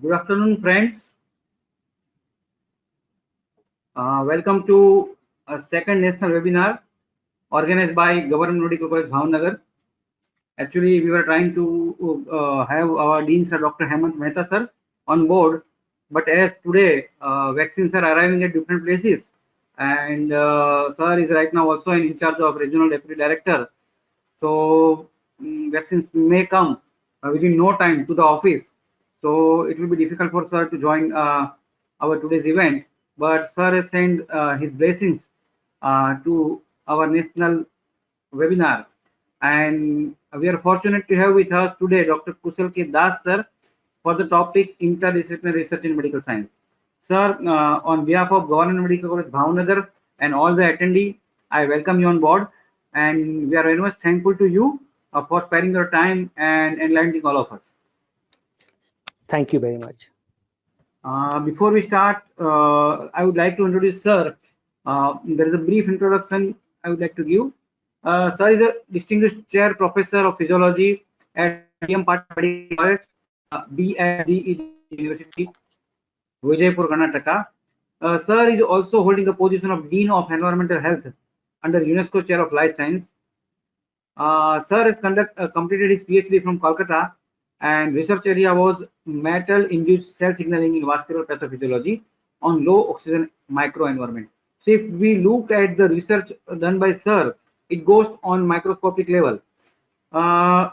Good afternoon, friends. Welcome to a second national webinar organized by Government Medical College, Bhavnagar. Actually, we were trying to have our Dean Sir, Dr. Hemant Mehta Sir, on board, but as today vaccines are arriving at different places, and Sir is right now also in charge of Regional Deputy Director. So vaccines may come within no time to the office. So it will be difficult for Sir to join our today's event. But Sir has sent his blessings to our national webinar. And we are fortunate to have with us today Dr. Kusal K. Das Sir for the topic interdisciplinary research in medical science. Sir, on behalf of Government Medical College Bhavnagar and all the attendee, I welcome you on board, and we are very much thankful to you for sparing your time and enlightening all of us. Thank you very much. Before we start, I would like to introduce Sir. There is a brief introduction I would like to give. Sir is a distinguished chair professor of physiology at BM Patil Medical College, BSDE University, Vijaypur, Karnataka. Sir is also holding the position of Dean of Environmental Health under UNESCO Chair of Life Science. Sir has completed his PhD from Kolkata, and research area was metal-induced cell signaling in vascular pathophysiology on low oxygen microenvironment. So if we look at the research done by Sir, it goes on microscopic level.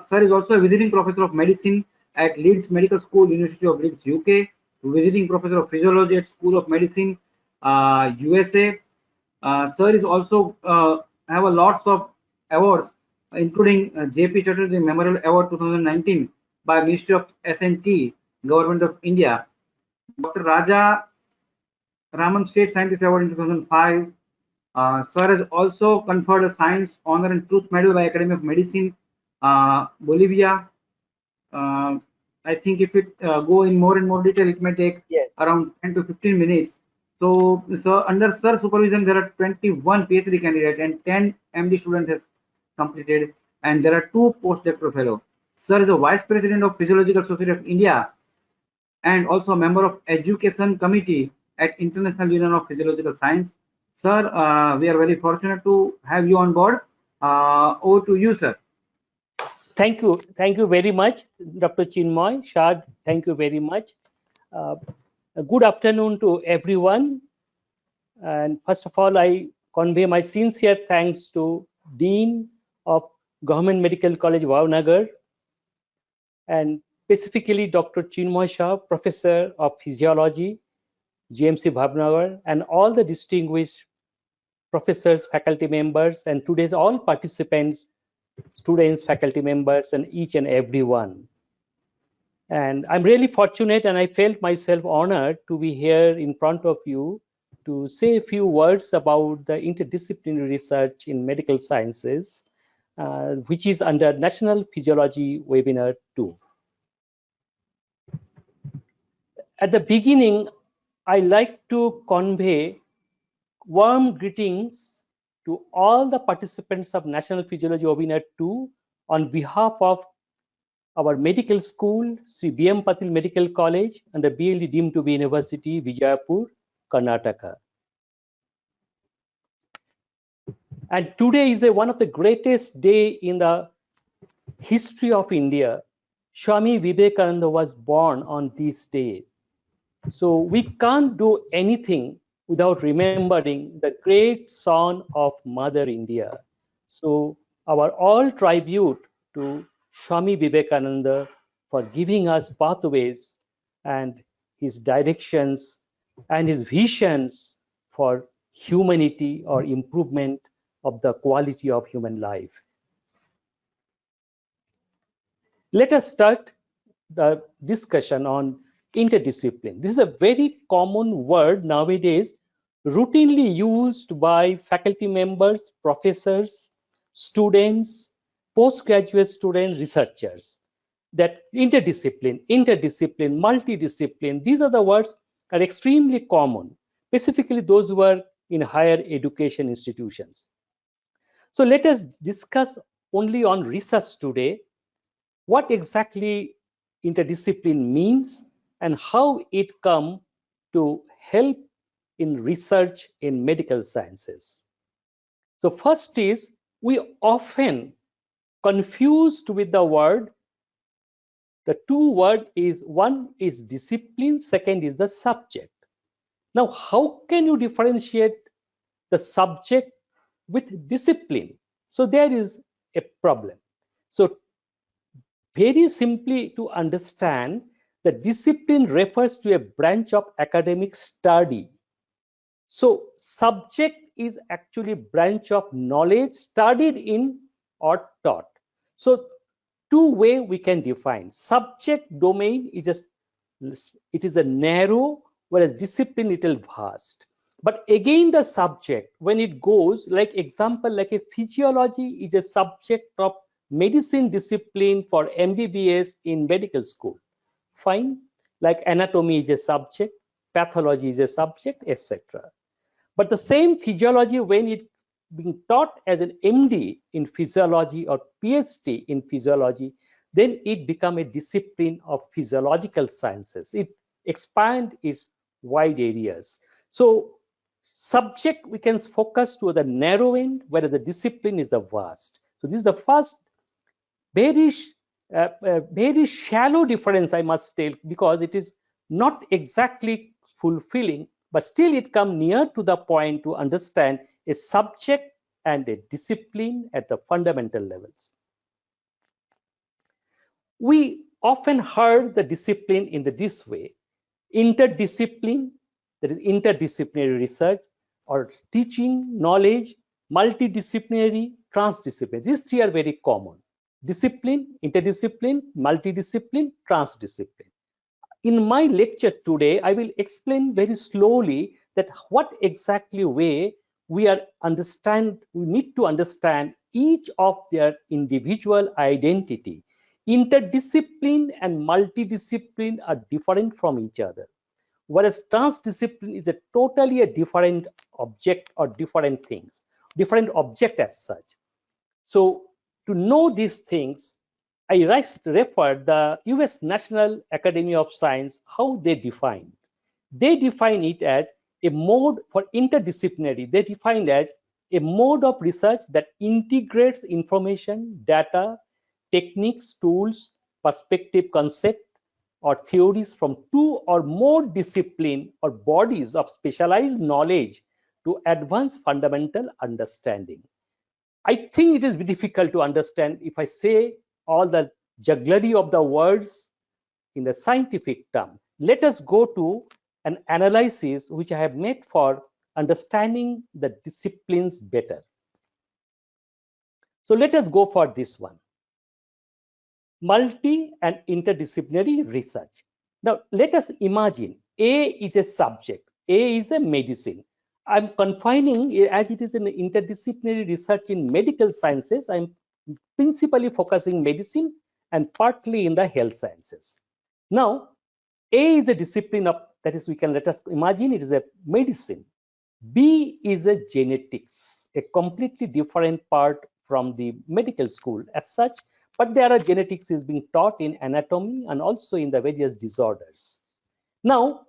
Sir is also a visiting professor of medicine at Leeds Medical School, University of Leeds, UK, visiting professor of physiology at School of Medicine, USA. Sir is also have a lots of awards, including J.P. Chatterjee Memorial Award 2019 by Ministry of S&T, Government of India. Dr. Raja Raman State Scientist Award in 2005. Sir has also conferred a Science Honor and Truth Medal by Academy of Medicine, Bolivia. I think if it go in more and more detail, it may take around 10 to 15 minutes. So under Sir supervision, there are 21 PhD candidates and 10 MD students has completed, and there are 2 postdoctoral fellows. Sir is a Vice President of Physiological Society of India and also a member of Education Committee at International Union of Physiological Science. Sir, we are very fortunate to have you on board. Over to you, sir. Thank you very much, Dr. Chinmoy Shad. Thank you very much. Good afternoon to everyone. And first of all, I convey my sincere thanks to Dean of Government Medical College, Bhavnagar, and specifically Dr. Chinmoy Shah, Professor of Physiology, GMC Bhavnagar, and all the distinguished professors, faculty members, and today's all participants, students, faculty members, and each and every one. And I'm really fortunate, and I felt myself honored to be here in front of you to say a few words about the interdisciplinary research in medical sciences, which is under National Physiology Webinar 2. At the beginning, I like to convey warm greetings to all the participants of National Physiology Webinar 2 on behalf of our medical school, Sri BM Patil Medical College, and the BLD deemed to be University, Vijayapur, Karnataka. And today is one of the greatest day in the history of India. Swami Vivekananda was born on this day. So we can't do anything without remembering the great son of Mother India. So our all tribute to Swami Vivekananda for giving us pathways and his directions and his visions for humanity or improvement of the quality of human life. Let us start the discussion on interdiscipline. This is a very common word nowadays, routinely used by faculty members, professors, students, postgraduate students, researchers. That interdiscipline, multidiscipline, these are the words are extremely common, specifically those who are in higher education institutions. So let us discuss only on research today, what exactly interdiscipline means and how it come to help in research in medical sciences. So first is, we often confused with the word. The two word is, one is discipline, second is the subject. Now, how can you differentiate the subject with discipline? So there is a problem. So very simply to understand, the discipline refers to a branch of academic study. So subject is actually branch of knowledge studied in or taught. So two way we can define. Subject domain is just, it is a narrow, whereas discipline little vast. But again, the subject, when it goes, like example, like a physiology is a subject of medicine discipline for MBBS in medical school. Fine. Like anatomy is a subject, pathology is a subject, etc. But the same physiology, when it being taught as an MD in physiology or PhD in physiology, then it become a discipline of physiological sciences. It expand its wide areas. So subject we can focus to the narrow end, whereas the discipline is the vast. So this is the first very shallow difference, I must tell, because it is not exactly fulfilling, but still it come near to the point to understand a subject and a discipline at the fundamental levels. We often heard the discipline in this way: interdiscipline, that is interdisciplinary research, or teaching, knowledge, multidisciplinary, transdisciplinary. These three are very common: discipline, interdiscipline, multidiscipline, transdiscipline. In my lecture today, I will explain very slowly that what exactly way we need to understand each of their individual identity. Interdiscipline and multidiscipline are different from each other, whereas transdiscipline is a totally different object or different things, different object as such. So to know these things, I referred the US National Academy of Science, how they define. They define it as a mode for interdisciplinary. They define it as a mode of research that integrates information, data, techniques, tools, perspective, concept, or theories from two or more discipline or bodies of specialized knowledge to advance fundamental understanding. I think it is difficult to understand if I say all the jugglery of the words in the scientific term. Let us go to an analysis which I have made for understanding the disciplines better. So let us go for this one: multi and interdisciplinary research. Now let us imagine A is a subject, A is a medicine. I'm confining, as it is an interdisciplinary research in medical sciences, I'm principally focusing medicine and partly in the health sciences. Now, A is a discipline of, that is, let us imagine it is a medicine. B is a genetics, a completely different part from the medical school as such, but there are genetics is being taught in anatomy and also in the various disorders. Now,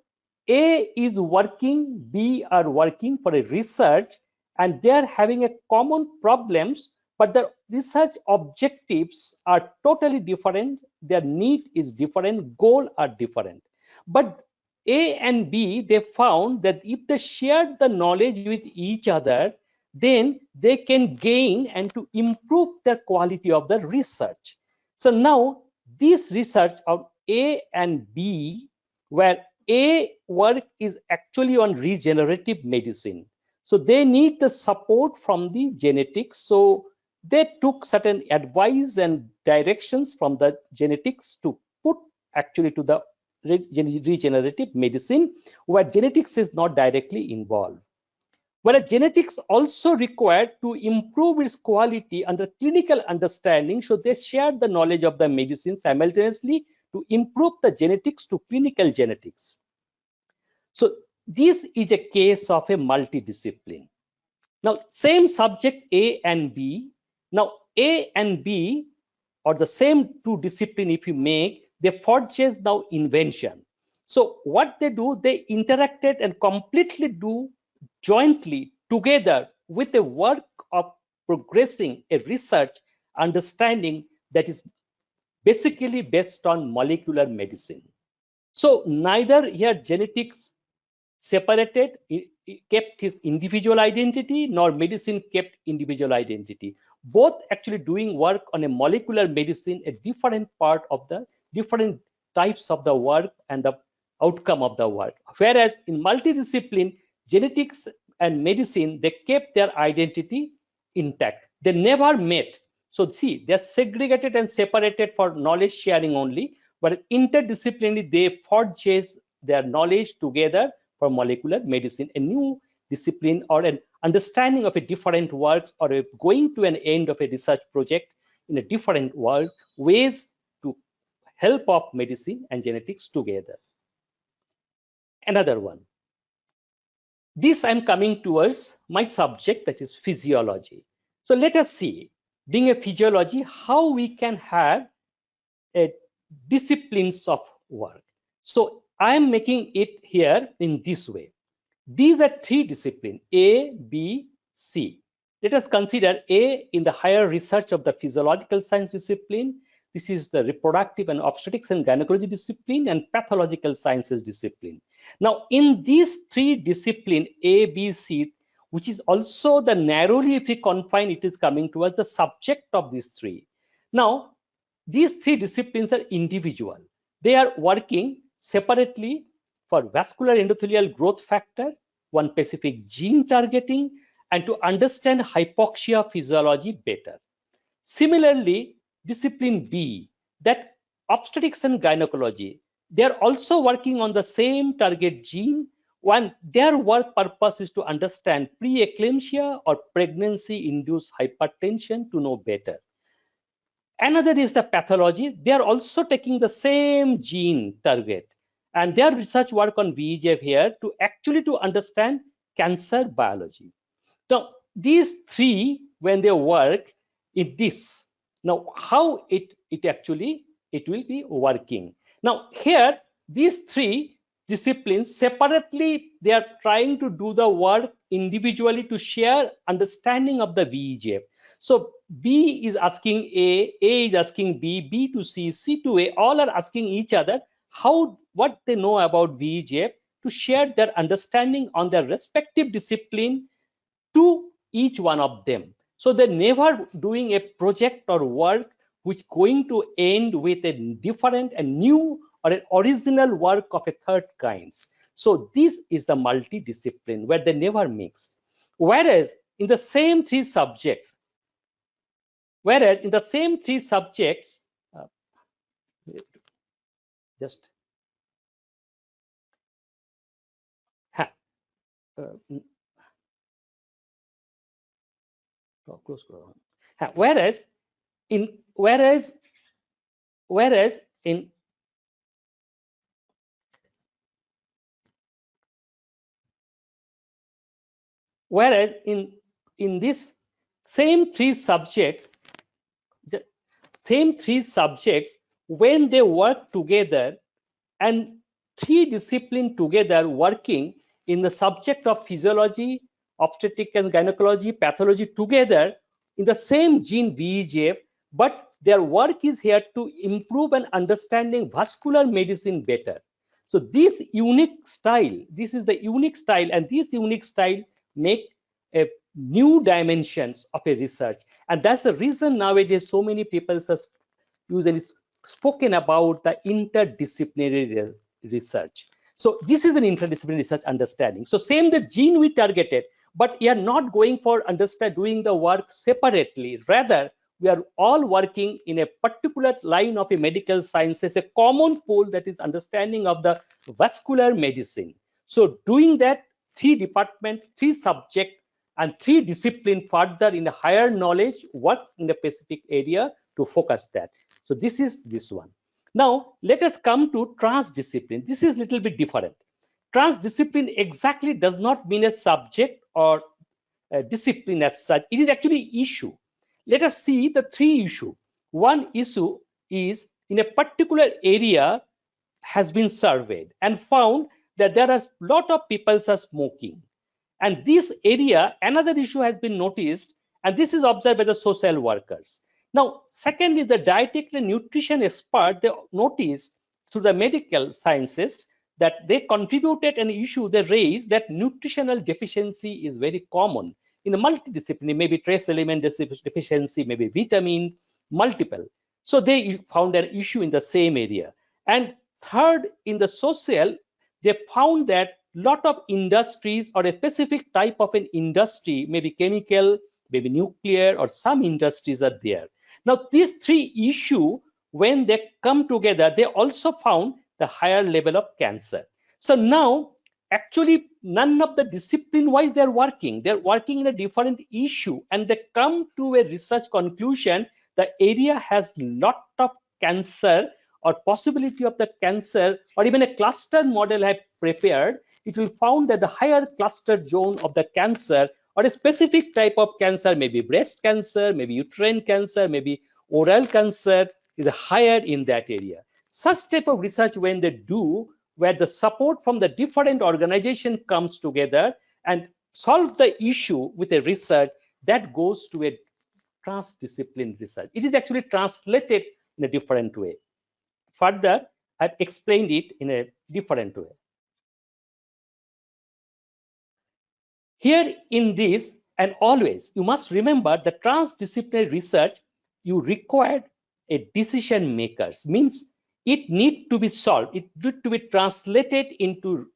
A is working, B are working for a research, and they are having a common problems, but the research objectives are totally different. Their need is different, goal are different. But A and B, they found that if they shared the knowledge with each other, then they can gain and to improve the quality of the research. So now this research of A and B, where A work is actually on regenerative medicine, so they need the support from the genetics. So they took certain advice and directions from the genetics to put actually to the regenerative medicine, where genetics is not directly involved. Whereas genetics also required to improve its quality under clinical understanding, so they shared the knowledge of the medicine simultaneously to improve the genetics to clinical genetics. So this is a case of a multidiscipline. Now, same subject A and B. Now, A and B, or the same two discipline if you make, they forges now invention. So what they do, they interacted and completely do jointly together with the work of progressing a research understanding that is basically based on molecular medicine. So neither here genetics separated, kept his individual identity, nor medicine kept individual identity. Both actually doing work on a molecular medicine, a different part of the different types of the work and the outcome of the work. Whereas in multidiscipline, genetics and medicine, they kept their identity intact. They never met. So see, they're segregated and separated for knowledge sharing only, but interdisciplinarily, they forges their knowledge together for molecular medicine, a new discipline or an understanding of a different works or a going to an end of a research project in a different world, ways to help of medicine and genetics together. Another one. This I'm coming towards my subject, that is physiology. So let us see, being a physiology, how we can have a disciplines of work. So I am making it here in this way. These are three disciplines, A, B, C. Let us consider A in the higher research of the physiological science discipline. This is the reproductive and obstetrics and gynecology discipline and pathological sciences discipline. Now, in these three disciplines, A, B, C, which is also the narrowly, if we confine, it is coming towards the subject of these three. Now, these three disciplines are individual. They are working separately for vascular endothelial growth factor, one specific gene targeting, and to understand hypoxia physiology better. Similarly, discipline B, that obstetrics and gynecology, they are also working on the same target gene. One, their work purpose is to understand preeclampsia or pregnancy-induced hypertension to know better. Another is the pathology. They are also taking the same gene target, and their research work on VEGF here to actually to understand cancer biology. Now, these three, when they work in this, now how it will be working. Now here, these three disciplines separately, they are trying to do the work individually to share understanding of the VEGF. So B is asking A is asking B, B to C, C to A, all are asking each other what they know about VEGF to share their understanding on their respective discipline to each one of them. So they're never doing a project or work which going to end with a different and new or an original work of a third kind. So this is the multidiscipline where they never mixed. Whereas in the same three subjects, just close. Whereas in this same three subjects, when they work together and three disciplines together working in the subject of physiology, obstetrics and gynecology, pathology together in the same gene VEGF, but their work is here to improve and understanding vascular medicine better. So this unique style, this is the unique style, and this unique style make a new dimensions of a research. And that's the reason nowadays so many people have usually spoken about the interdisciplinary research. So this is an interdisciplinary research understanding. So same the gene we targeted, but we are not going for doing the work separately. Rather, we are all working in a particular line of a medical sciences, a common pool, that is understanding of the vascular medicine. So doing that, three department, three subject, and three discipline further in a higher knowledge work in a specific area to focus that. So this is this one. Now let us come to transdiscipline. This is a little bit different. Transdiscipline exactly does not mean a subject or a discipline as such. It is actually issue. Let us see the three issue. One issue is in a particular area, has been surveyed and found that there are a lot of people are smoking. And this area, another issue has been noticed, and this is observed by the social workers. Now, second is the dietetics and nutrition expert, they noticed through the medical sciences that they contributed an issue they raised that nutritional deficiency is very common in a multidisciplinary, maybe trace element deficiency, maybe vitamin, multiple. So they found an issue in the same area. And third, in the social, they found that lot of industries or a specific type of an industry, maybe chemical, maybe nuclear, or some industries are there. Now, these three issues, when they come together, they also found the higher level of cancer. So now, actually, none of the discipline-wise they're working in a different issue, and they come to a research conclusion the area has lot of cancer or possibility of the cancer, or even a cluster model I have prepared. It will found that the higher cluster zone of the cancer or a specific type of cancer, maybe breast cancer, maybe uterine cancer, maybe oral cancer, is higher in that area. Such type of research when they do, where the support from the different organization comes together and solve the issue with a research, that goes to a transdisciplinary research. It is actually translated in a different way. Further, I've explained it in a different way. Here in this, and always, you must remember the transdisciplinary research, you require a decision makers, means it need to be solved. It need to be translated into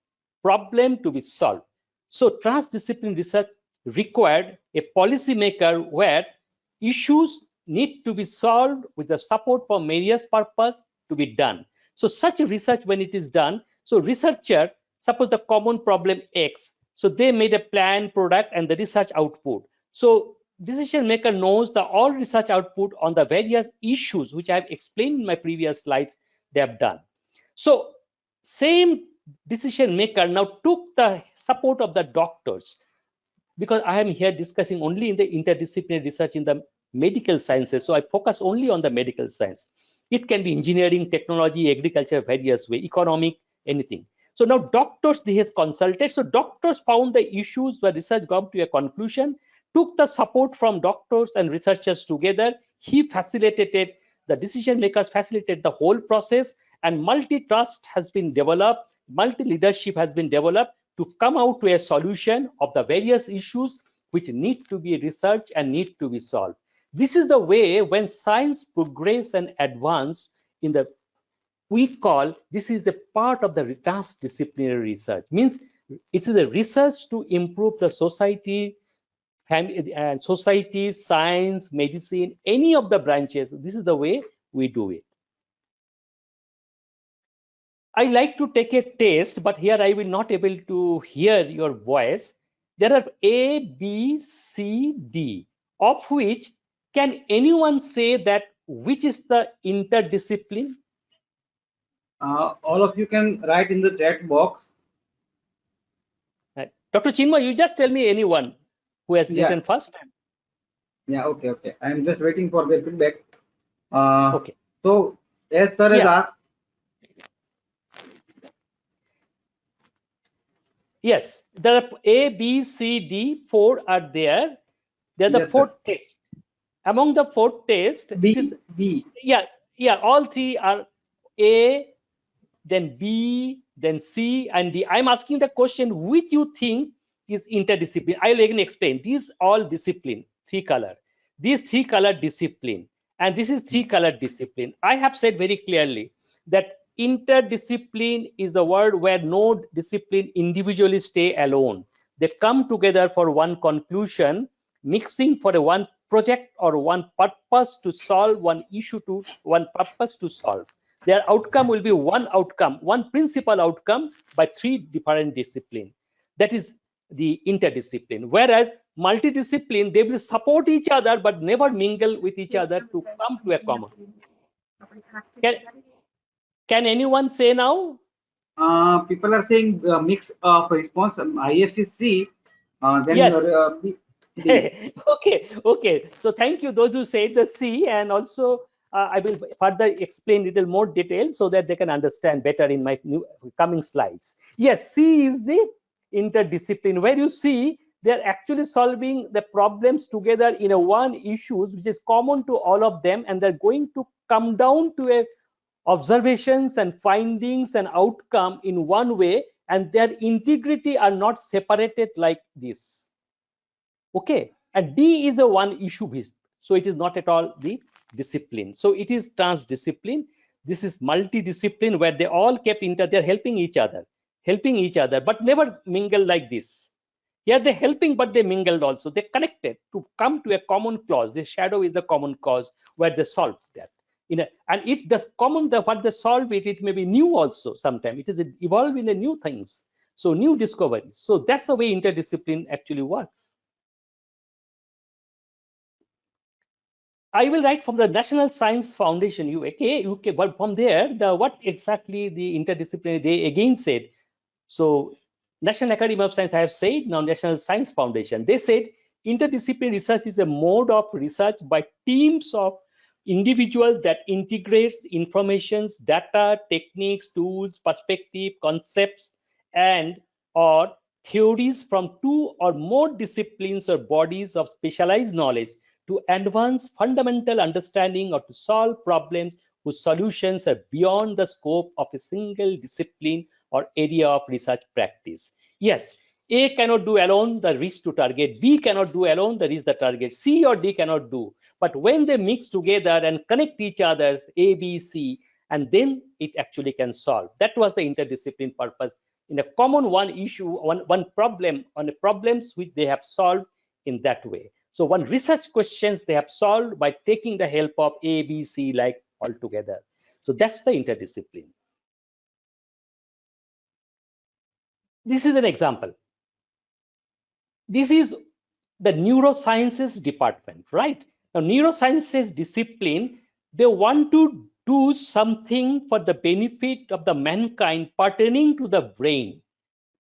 problem to be solved. So transdisciplinary research required a policymaker where issues need to be solved with the support for various purpose to be done. So such a research when it is done, so researcher, suppose the common problem X, so they made a plan, product, and the research output. So decision maker knows the all research output on the various issues which I have explained in my previous slides they have done. So same decision maker now took the support of the doctors, because I am here discussing only in the interdisciplinary research in the medical sciences, so I focus only on the medical science. It can be engineering, technology, agriculture, various way, economic, anything. So now doctors they has consulted. So doctors found the issues where research got to a conclusion, took the support from doctors and researchers together. He facilitated, the decision makers facilitated the whole process, and multi-trust has been developed, multi-leadership has been developed to come out to a solution of the various issues which need to be researched and need to be solved. This is the way when science progress and advance in the, we call this is a part of the transdisciplinary research, means it is a research to improve the society and society, science, medicine, any of the branches. This is the way we do it. I like to take a test, but here I will not able to hear your voice. There are A, B, C, D, of which can anyone say that which is the interdiscipline? All of you can write in the chat box. Dr. Chinmoy, you just tell me anyone who has written first. Yeah, okay. I'm just waiting for their feedback. Okay. So, as sir has asked. Yes, there are A, B, C, D, 4 are there. They are the 4 tests. Among the 4 tests, B. Yeah, all 3 are A, then B, then C, and D. I'm asking the question which you think is interdiscipline. I'll again explain. These all discipline, 3 color. These 3 color discipline, and this is 3 color discipline. I have said very clearly that interdiscipline is the word where no discipline individually stay alone. They come together for one conclusion, mixing for a one project or one purpose to solve one issue, to one purpose to solve. Their outcome will be one outcome, one principal outcome by 3 different disciplines. That is the interdiscipline. Whereas multidiscipline, they will support each other but never mingle with each other to come to a common. Can anyone say now? People are saying mix of response. Highest is C. Then yes. B. Okay. So thank you those who said the C, and also I will further explain little more detail so that they can understand better in my new coming slides. Yes, C is the interdiscipline, where you see they're actually solving the problems together in a one issues which is common to all of them, and they're going to come down to a observations and findings and outcome in one way, and their integrity are not separated like this. Okay, and D is a one issue based, so it is not at all the discipline. So it is transdiscipline. This is multidiscipline, where they all kept they're helping each other, but never mingle like this. Here they're helping, but they mingled also. They connected to come to a common cause. The shadow is the common cause where they solve that. And it does common, what they solve it may be new also. Sometimes it is evolving in new things, so new discoveries. So that's the way interdiscipline actually works. I will write from the National Science Foundation, UK, but from there, what exactly the interdisciplinary they again said. So National Academy of Science, I have said, now National Science Foundation, they said interdisciplinary research is a mode of research by teams of individuals that integrates informations, data, techniques, tools, perspective, concepts, and or theories from two or more disciplines or bodies of specialized knowledge to advance fundamental understanding or to solve problems whose solutions are beyond the scope of a single discipline or area of research practice. Yes, A cannot do alone the reach to target, B cannot do alone the reach the target, C or D cannot do. But when they mix together and connect each other's A, B, C, and then it actually can solve. That was the interdiscipline purpose. In a common one issue, one problem, on the problems which they have solved in that way. So one research questions they have solved by taking the help of A, B, C, like all together. So that's the interdiscipline. This is an example. This is the neurosciences department, right? Now, neurosciences discipline, they want to do something for the benefit of the mankind pertaining to the brain.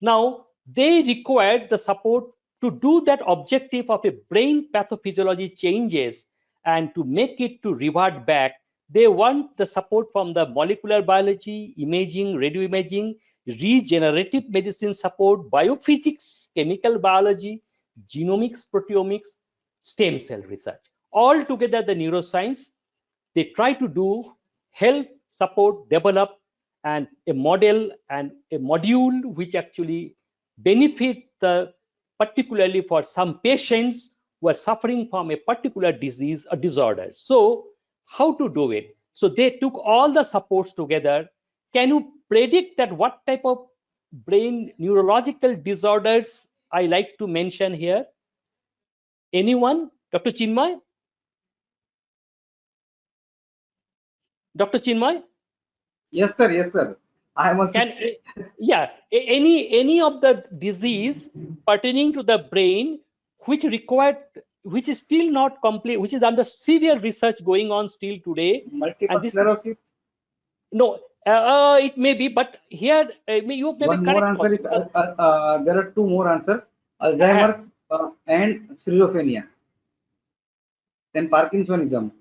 Now, they require the support to do that objective of a brain pathophysiology changes and to make it to revert back. They want the support from the molecular biology, imaging, radio imaging, regenerative medicine support, biophysics, chemical biology, genomics, proteomics, stem cell research. All together, the neuroscience, they try to do, help, support, develop, and a model and a module which actually benefit particularly for some patients who are suffering from a particular disease or disorder. So how to do it? So they took all the supports together. Can you predict that what type of brain neurological disorders I like to mention here? Anyone? Dr. Chinmay? Dr. Chinmay? Yes, sir. Yes, sir. I am also. Yeah, any of the disease pertaining to the brain which is still not complete, which is under severe research going on still today. Multiple sclerosis? No, it may be, but here you may One be more correct. answer is, there are two more answers: Alzheimer's and schizophrenia. Then Parkinsonism.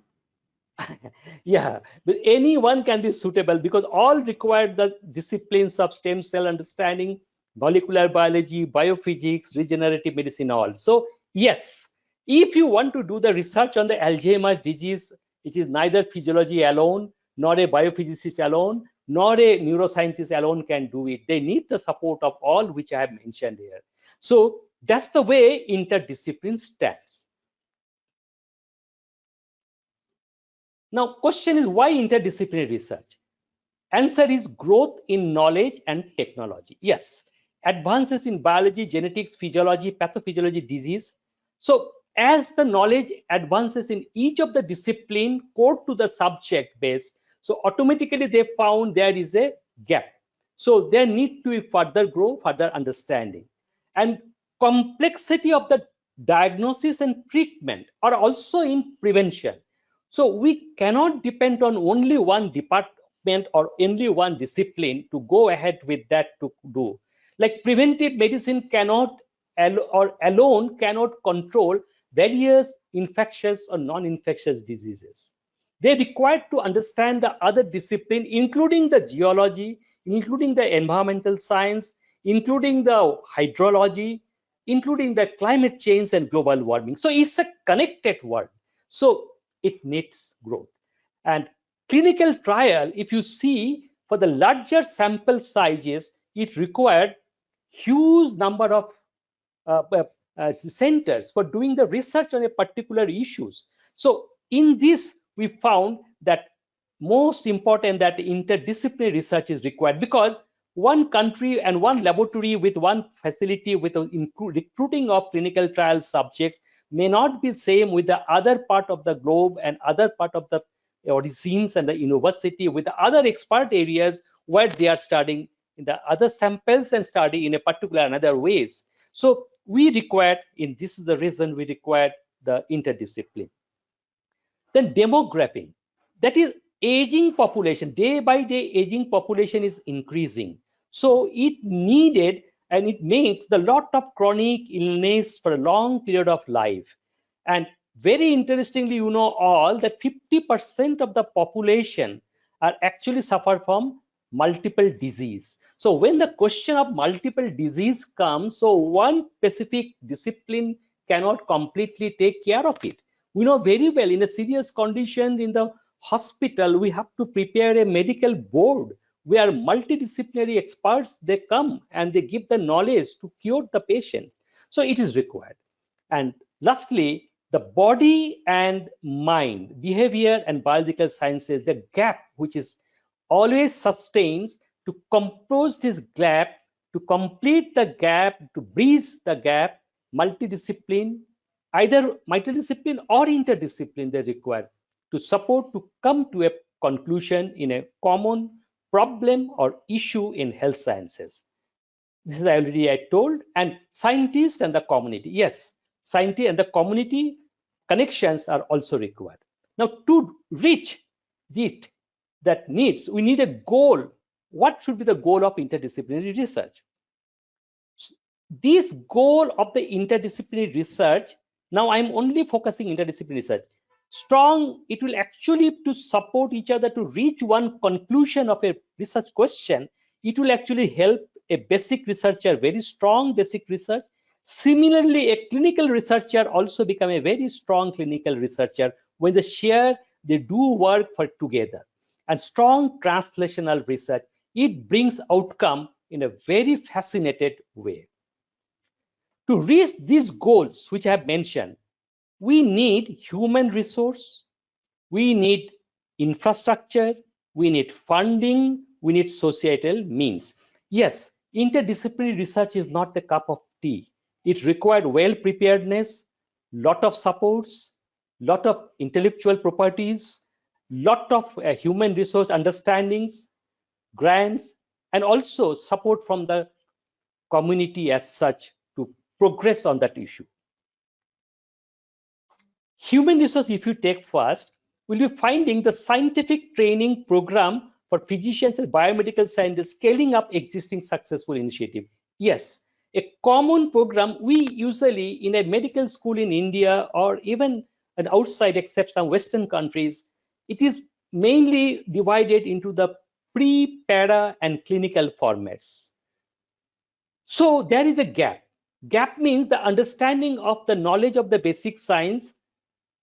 Yeah, but any one can be suitable because all require the disciplines of stem cell understanding, molecular biology, biophysics, regenerative medicine, all. So yes, if you want to do the research on the Alzheimer's disease, it is neither physiology alone, nor a biophysicist alone, nor a neuroscientist alone can do it. They need the support of all which I have mentioned here. So that's the way interdiscipline stands. Now, question is why interdisciplinary research? Answer is growth in knowledge and technology. Yes, advances in biology, genetics, physiology, pathophysiology, disease. So as the knowledge advances in each of the discipline core to the subject base, so automatically they found there is a gap. So there need to be further grow, further understanding. And complexity of the diagnosis and treatment are also in prevention. So we cannot depend on only one department or only one discipline to go ahead with that to do. Like preventive medicine cannot or alone cannot control various infectious or non-infectious diseases. They require to understand the other discipline, including the geology, including the environmental science, including the hydrology, including the climate change and global warming. So it's a connected world. So it needs growth. And clinical trial, if you see, for the larger sample sizes, it required huge number of centers for doing the research on a particular issues. So in this, we found that most important that interdisciplinary research is required, because one country and one laboratory with one facility with recruiting of clinical trial subjects may not be same with the other part of the globe and other part of the origins and the university with the other expert areas where they are studying in the other samples and study in a particular another ways. So we required, in this is the reason we required the interdiscipline. Then demography, that is aging population, day by day aging population is increasing. So it needed, and it makes the lot of chronic illness for a long period of life. And very interestingly, you know all that 50% of the population are actually suffer from multiple disease. So when the question of multiple disease comes, so one specific discipline cannot completely take care of it. We know very well in a serious condition in the hospital, we have to prepare a medical board where multidisciplinary experts, they come and they give the knowledge to cure the patient. So it is required. And lastly, the body and mind, behavior and biological sciences, the gap which is always sustains, to compose this gap, to complete the gap, to bridge the gap, multidiscipline, either multidiscipline or interdiscipline they require to support to come to a conclusion in a common problem or issue in health sciences. This is already I told. And scientists and the community, yes, scientists and the community connections are also required. Now to reach it, that needs, we need a goal. What should be the goal of interdisciplinary research? This goal of the interdisciplinary research, now I'm only focusing interdisciplinary research. Strong, it will actually to support each other to reach one conclusion of a research question. It will actually help a basic researcher, very strong basic research. Similarly, a clinical researcher also become a very strong clinical researcher when they share, they do work for together. And strong translational research, it brings outcome in a very fascinated way. To reach these goals which I have mentioned, we need human resource, we need infrastructure, we need funding, we need societal means. Yes, interdisciplinary research is not the cup of tea. It required well preparedness, lot of supports, lot of intellectual properties, lot of human resource understandings, grants, and also support from the community as such to progress on that issue. Human resource, if you take first, will be finding the scientific training program for physicians and biomedical scientists, scaling up existing successful initiative. Yes, a common program we usually in a medical school in India or even an outside, except some Western countries, it is mainly divided into the pre, para, and clinical formats. So there is a gap. Gap means the understanding of the knowledge of the basic science,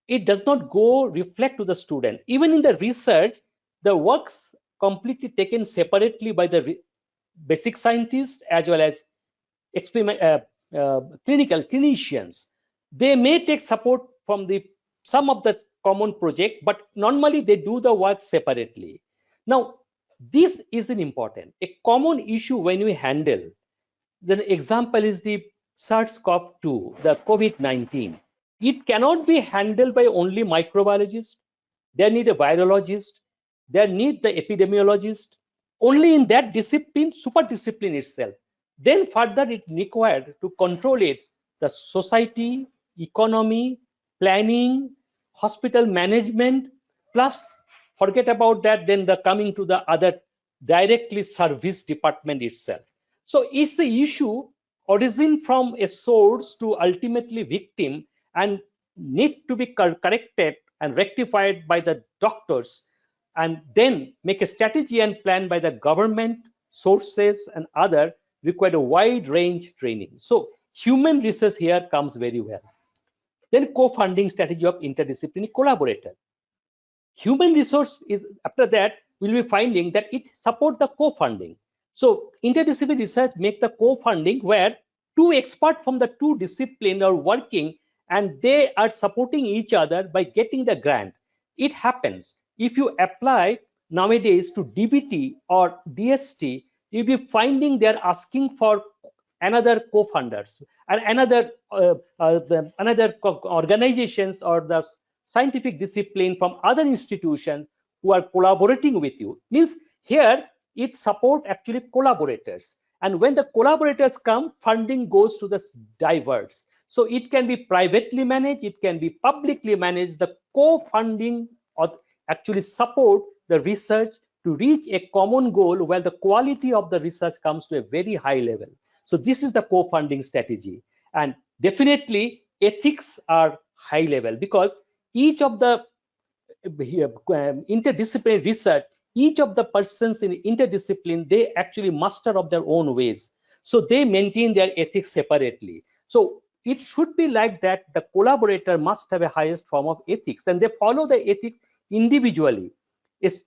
it does not go reflect to the student. Even in the research, the works completely taken separately by the basic scientists as well as clinical clinicians. They may take support from some of the common project, but normally they do the work separately. Now, this is an important, a common issue when we handle. The example is the SARS-CoV-2, the COVID-19. It cannot be handled by only microbiologists. They need a virologist. They need the epidemiologist. Only in that discipline, super discipline itself. Then further it required to control it, the society, economy, planning, hospital management, plus forget about that, then the coming to the other directly service department itself. So it's the issue origin from a source to ultimately victim and need to be corrected and rectified by the doctors, and then make a strategy and plan by the government, sources, and other, require a wide range training. So human research here comes very well. Then co-funding strategy of interdisciplinary collaborator. Human resource is, after that, we'll be finding that it support the co-funding. So interdisciplinary research make the co-funding where two experts from the two disciplines are working and they are supporting each other by getting the grant. It happens if you apply nowadays to DBT or DST, you'll be finding they're asking for another co-funders and another organizations or the scientific discipline from other institutions who are collaborating with you. Means here it support actually collaborators, and when the collaborators come, funding goes to the diverse. So it can be privately managed, it can be publicly managed. The co-funding or actually support the research to reach a common goal where the quality of the research comes to a very high level. So this is the co-funding strategy, and definitely ethics are high level because each of the interdisciplinary research, each of the persons in interdiscipline, they actually master of their own ways. So they maintain their ethics separately. So it should be like that. The collaborator must have a highest form of ethics, and they follow the ethics individually. Is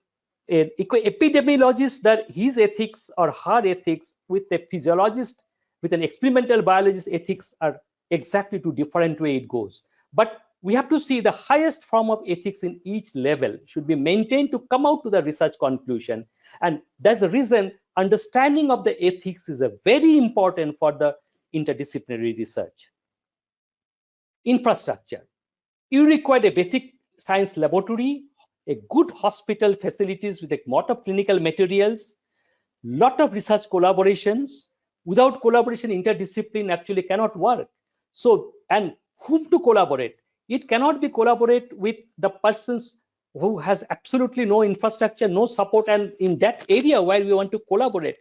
an epidemiologist, that his ethics or her ethics with a physiologist, with an experimental biologist, ethics are exactly two different way it goes. But we have to see the highest form of ethics in each level should be maintained to come out to the research conclusion. And that's the reason understanding of the ethics is a very important for the interdisciplinary research. Infrastructure. You require a basic science laboratory, a good hospital facilities with a lot of clinical materials, lot of research collaborations. Without collaboration, interdiscipline actually cannot work. So, and whom to collaborate? It cannot be collaborate with the persons who has absolutely no infrastructure, no support, and in that area where we want to collaborate,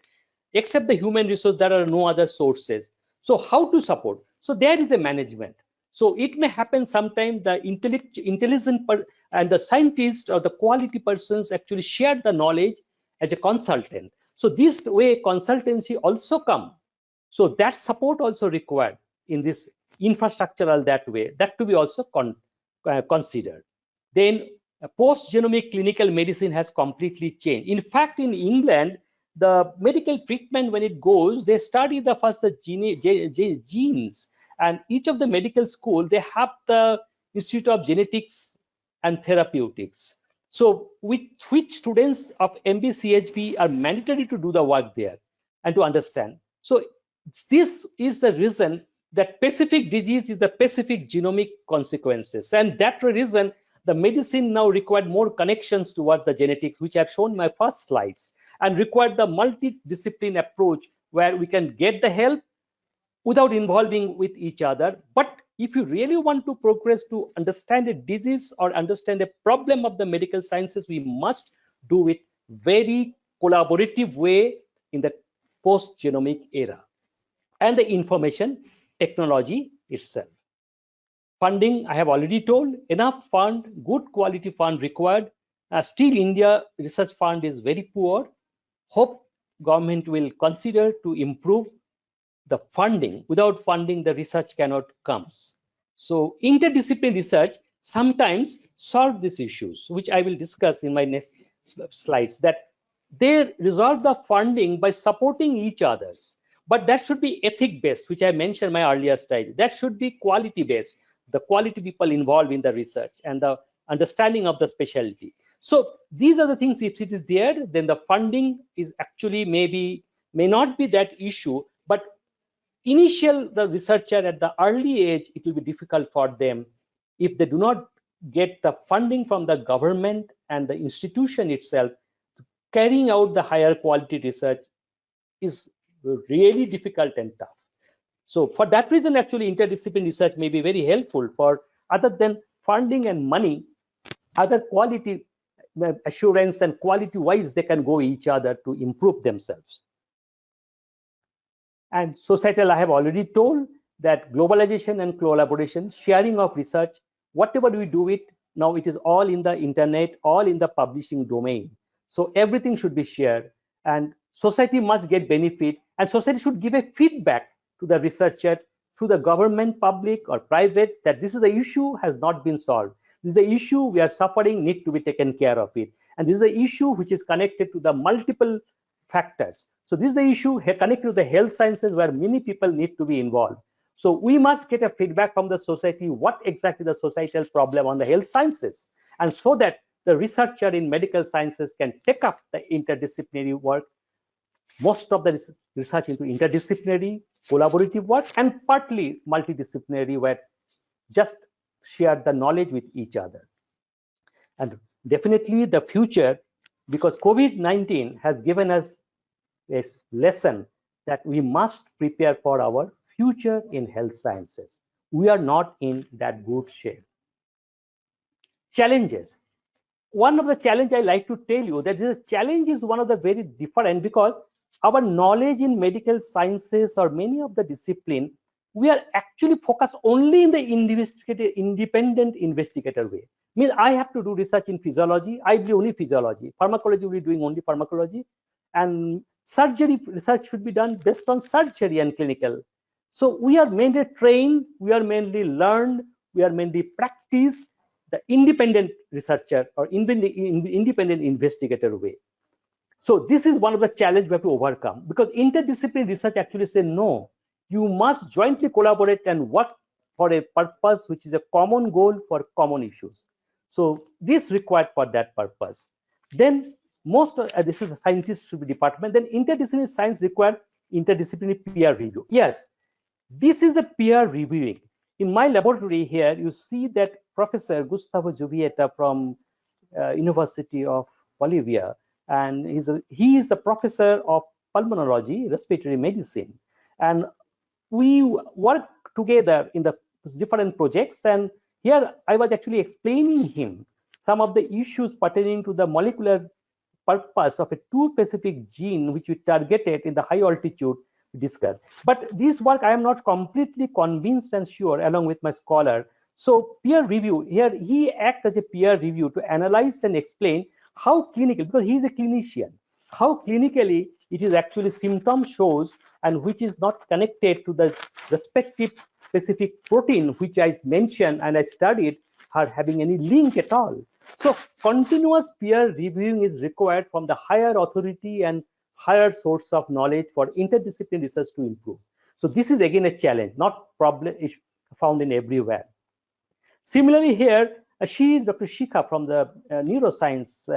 except the human resource, there are no other sources. So how to support? So there is a management. So it may happen sometime the intelligent and the scientist or the quality persons actually share the knowledge as a consultant. So this way consultancy also come. So that support also required in this infrastructural that way, that to be also considered. Then post-genomic clinical medicine has completely changed. In fact, in England, the medical treatment, when it goes, they study the first the genes, and each of the medical school, they have the Institute of Genetics and Therapeutics. So with which students of MB-CHB are mandatory to do the work there and to understand. So this is the reason that specific disease is the specific genomic consequences, and that reason the medicine now required more connections toward the genetics, which I've shown in my first slides, and required the multidiscipline approach where we can get the help without involving with each other. But if you really want to progress to understand a disease or understand a problem of the medical sciences, we must do it very collaborative way in the post-genomic era. And the information technology itself. Funding, I have already told, enough fund, good quality fund required. Still India research fund is very poor. Hope government will consider to improve the funding. Without funding, the research cannot come. So interdisciplinary research sometimes solve these issues, which I will discuss in my next slides, that they resolve the funding by supporting each others. But that should be ethic based, which I mentioned in my earlier slide. That should be quality based, the quality people involved in the research and the understanding of the specialty. So these are the things. If it is there, then the funding is actually may not be that issue, but the researcher at the early age, it will be difficult for them if they do not get the funding from the government and the institution itself. Carrying out the higher quality research is really difficult and tough. So for that reason, actually interdisciplinary research may be very helpful for, other than funding and money, other quality assurance and quality wise, they can go each other to improve themselves. And societal, I have already told that globalization and collaboration, sharing of research, whatever we do it, Now it is all in the internet, all in the publishing domain. So everything should be shared, and society must get benefit, and society should give a feedback to the researcher through the government, public or private, that this is the issue has not been solved. This is the issue we are suffering, need to be taken care of it. And this is the issue which is connected to the multiple factors. So this is the issue connected to the health sciences where many people need to be involved. So we must get a feedback from the society, what exactly the societal problem on the health sciences, and so that the researcher in medical sciences can take up the interdisciplinary work, most of the research into interdisciplinary, collaborative work, and partly multidisciplinary, where just share the knowledge with each other. And definitely the future, because COVID-19 has given us a lesson that we must prepare for our future in health sciences. We are not in that good shape. Challenges. One of the challenge I like to tell you that this challenge is one of the very different, because our knowledge in medical sciences or many of the discipline, we are actually focused only in the independent investigator way. Means I have to do research in physiology, I do only physiology. Pharmacology will be doing only pharmacology, and surgery research should be done based on surgery and clinical. So we are mainly trained, we are mainly learned, we are mainly practice the independent researcher or independent investigator way. So this is one of the challenges we have to overcome, because interdisciplinary research actually say no, you must jointly collaborate and work for a purpose which is a common goal for common issues. So this required for that purpose. Then most of this is the scientist department. Then interdisciplinary science require interdisciplinary peer review. Yes, this is the peer reviewing. In my laboratory here, you see that Professor Gustavo Zubieta from University of Bolivia, and he is the professor of pulmonology, respiratory medicine, and we work together in the different projects. And here I was actually explaining him some of the issues pertaining to the molecular purpose of a two specific gene which we targeted in the high altitude discussed. But this work I am not completely convinced and sure along with my scholar. So peer review, here he acts as a peer review to analyze and explain how clinical, because he is a clinician, how clinically it is actually symptom shows and which is not connected to the respective specific protein which I mentioned and I studied are having any link at all. So continuous peer reviewing is required from the higher authority and higher source of knowledge for interdisciplinary research to improve. So this is again a challenge, not problem found in everywhere. Similarly here, she is Dr. Shikha from the neuroscience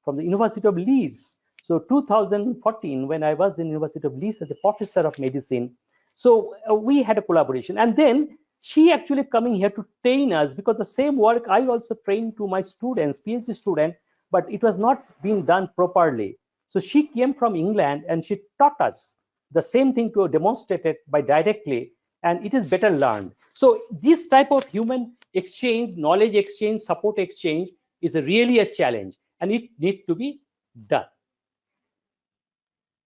from the University of Leeds. So 2014, when I was in University of Leeds as a professor of medicine, so we had a collaboration. And then she actually coming here to train us, because the same work I also trained to my students, PhD student, but it was not being done properly. So she came from England and she taught us the same thing to demonstrate it by directly, and it is better learned. So this type of human exchange, knowledge exchange, support exchange is really a challenge, and it needs to be done.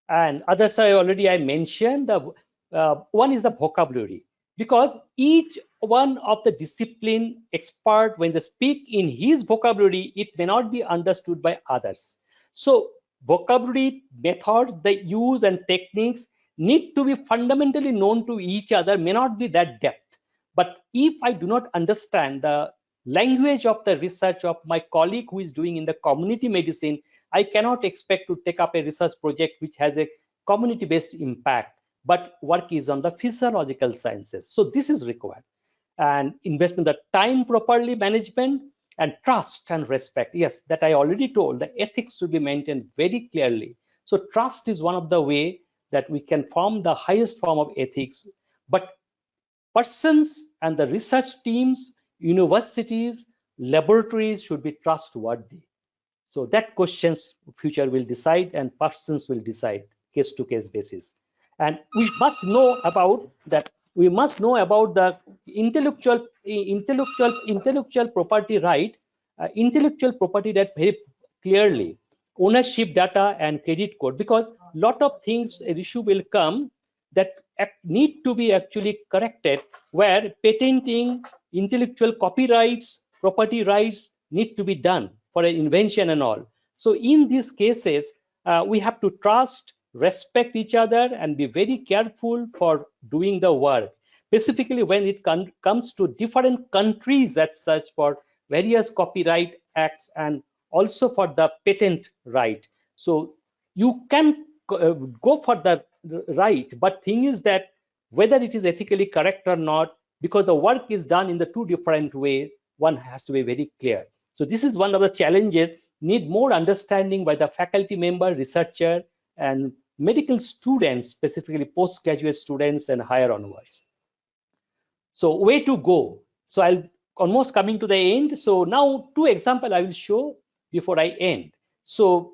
And others I mentioned, one is the vocabulary, because each one of the discipline expert, when they speak in his vocabulary, it may not be understood by others. So vocabulary, methods they use and techniques need to be fundamentally known to each other, may not be that depth. But if I do not understand the language of the research of my colleague who is doing in the community medicine, I cannot expect to take up a research project which has a community-based impact, but work is on the physiological sciences. So this is required. And investment, the time properly management, and trust and respect. Yes, that I already told, the ethics should be maintained very clearly. So trust is one of the way that we can form the highest form of ethics. But persons and the research teams, universities, laboratories should be trustworthy. So that questions future will decide and persons will decide case to case basis. And we must know about that. We must know about the intellectual property right, intellectual property right very clearly, ownership data and credit code, because lot of things an issue will come that need to be actually corrected, where patenting, intellectual copyrights, property rights need to be done for an invention and all. So in these cases, we have to trust, respect each other, and be very careful for doing the work, specifically when it comes to different countries as such for various copyright acts and also for the patent right. So you can go for the right, but thing is that whether it is ethically correct or not, because the work is done in the two different ways, one has to be very clear. So this is one of the challenges, need more understanding by the faculty member, researcher, and medical students, specifically postgraduate students and higher onwards. So way to go. So I'll almost coming to the end. So now two examples I will show before I end. So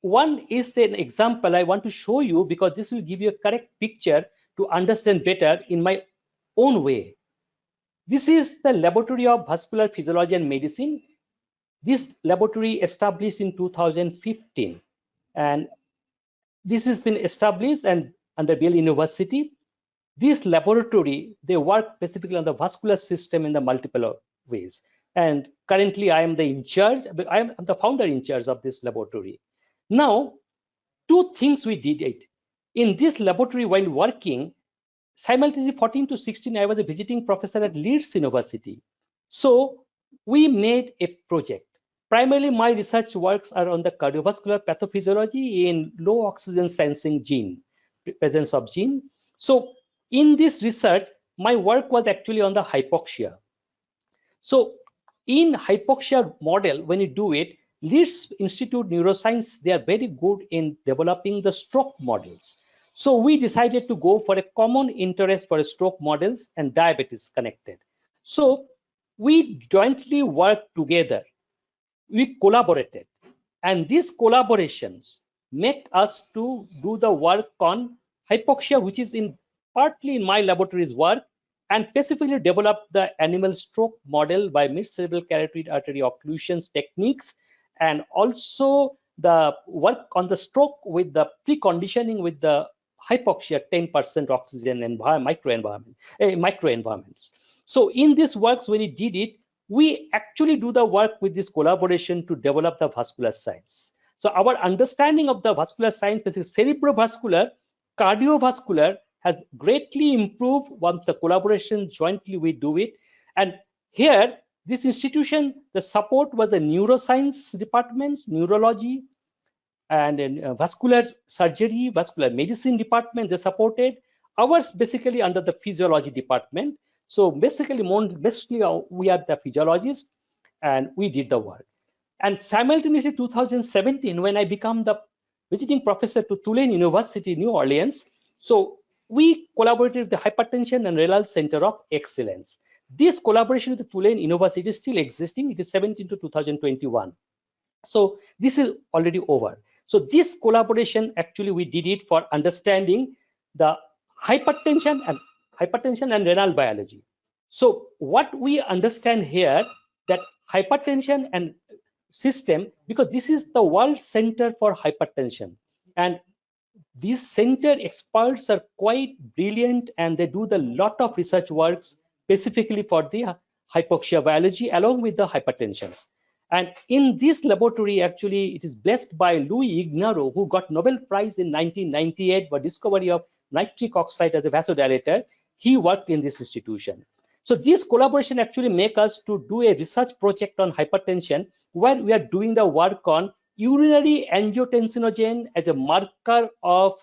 one is an example I want to show you because this will give you a correct picture to understand better in my own way. This is the Laboratory of Vascular Physiology and Medicine. This laboratory established in 2015, and this has been established and under Yale University. This laboratory, they work specifically on the vascular system in the multiple ways. And currently I am the in charge, I am the founder in charge of this laboratory. Now, two things we did it. In this laboratory while working, simultaneously 14 to 16, I was a visiting professor at Leeds University. So we made a project. Primarily, my research works are on the cardiovascular pathophysiology in low oxygen sensing gene, presence of gene. So in this research, my work was actually on the hypoxia. So in hypoxia model, when you do it, Leeds Institute Neuroscience, they are very good in developing the stroke models. So we decided to go for a common interest for stroke models and diabetes connected. So we jointly worked together. We collaborated, and these collaborations make us to do the work on hypoxia, which is partly in my laboratory's work, and specifically develop the animal stroke model by mid-cerebral carotid artery occlusions techniques, and also the work on the stroke with the preconditioning with the hypoxia 10% oxygen and microenvironments. So in this works, when we did it, we actually do the work with this collaboration to develop the vascular science. So our understanding of the vascular science, specifically cerebrovascular, cardiovascular, has greatly improved once the collaboration jointly we do it. And here, this institution, the support was the neuroscience departments, neurology, and vascular surgery, vascular medicine department, they supported. Ours basically under the physiology department. So basically, we are the physiologists, and we did the work. And simultaneously, 2017, when I became the visiting professor to Tulane University, New Orleans, so we collaborated with the Hypertension and Renal Center of Excellence. This collaboration with the Tulane University is still existing. It is 17 to 2021. So this is already over. So this collaboration, actually, we did it for understanding the hypertension and renal biology. So what we understand here, that hypertension and system, because this is the World Center for Hypertension, and these center experts are quite brilliant, and they do the lot of research works specifically for the hypoxia biology along with the hypertensions. And in this laboratory, actually, it is blessed by Louis Ignarro, who got Nobel Prize in 1998 for discovery of nitric oxide as a vasodilator. He worked in this institution. So this collaboration actually make us to do a research project on hypertension, where we are doing the work on urinary angiotensinogen as a marker of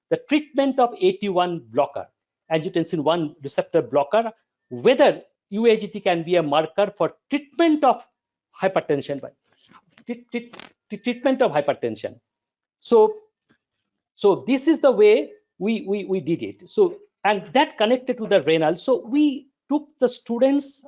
the treatment of AT1 blocker, angiotensin 1 receptor blocker, whether UAGT can be a marker for treatment of hypertension. Treatment of hypertension. So this is the way we did it. So, and that connected to the renal. So we took the students,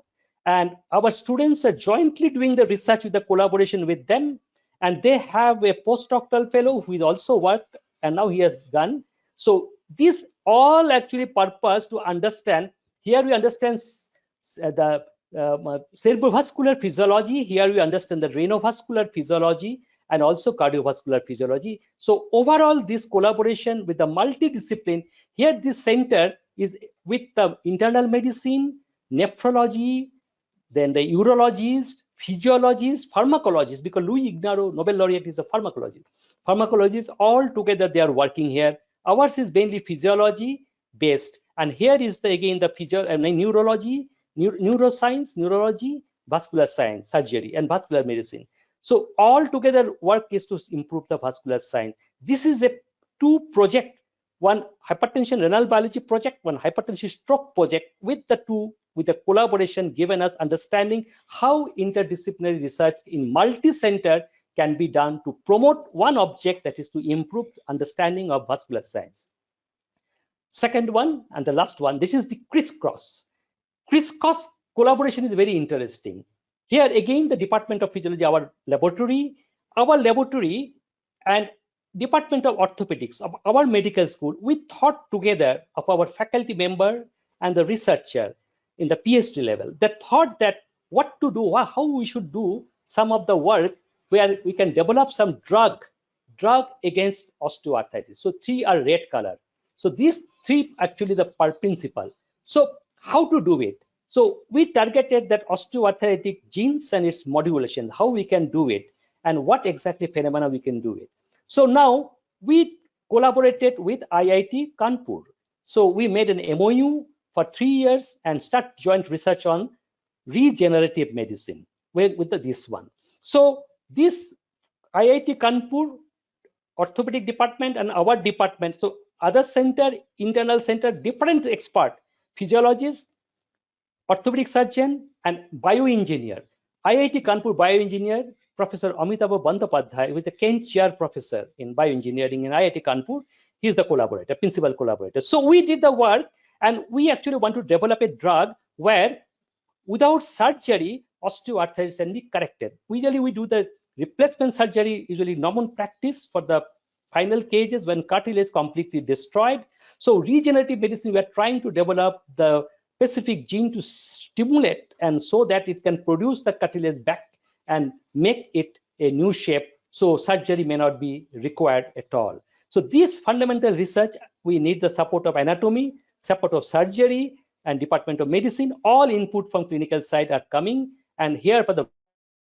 and our students are jointly doing the research with the collaboration with them, and they have a postdoctoral fellow who is also worked, and now he has gone. So this all actually purpose to understand. Here we understand the cerebrovascular physiology. Here we understand the renovascular physiology and also cardiovascular physiology. So overall, this collaboration with the multidiscipline, here this center is with the internal medicine, nephrology, then the urologist, physiologists, pharmacologists, because Louis Ignarro, Nobel laureate, is a pharmacologist. Pharmacologists all together, they are working here. Ours is mainly physiology based, and here is again the neurology, neuroscience, neurology, vascular science, surgery, and vascular medicine. So all together work is to improve the vascular science. This is a two project, one hypertension renal biology project, one hypertension stroke project, with the collaboration given us understanding how interdisciplinary research in multi-center can be done to promote one object, that is to improve understanding of vascular science. Second one, and the last one, this is the crisscross. Crisscross collaboration is very interesting. Here again, the Department of Physiology, our laboratory and Department of Orthopedics of our medical school, we thought together of our faculty member and the researcher in the PhD level. They thought that what to do, how we should do some of the work where we can develop some drug against osteoarthritis. So 3 are red color. So these 3 actually the principle. So how to do it? So we targeted that osteoarthritic genes and its modulation, how we can do it, and what exactly phenomena we can do it. So now we collaborated with IIT Kanpur. So we made an MOU for 3 years and start joint research on regenerative medicine with this one. So this IIT Kanpur orthopedic department and our department, so other center, internal center, different expert, physiologist, orthopedic surgeon, and bioengineer. IIT Kanpur bioengineer, Professor Amitabh Bandyopadhyay, who is a Kent Chair Professor in bioengineering in IIT Kanpur, he is the collaborator, principal collaborator. So we did the work, and we actually want to develop a drug where without surgery, osteoarthritis can be corrected. Usually we do the replacement surgery, usually normal practice for the final cases when cartilage is completely destroyed. So regenerative medicine, we are trying to develop the specific gene to stimulate and so that it can produce the cartilage back and make it a new shape. So surgery may not be required at all. So this fundamental research, we need the support of anatomy, support of surgery, and Department of Medicine. All input from clinical side are coming. And here for the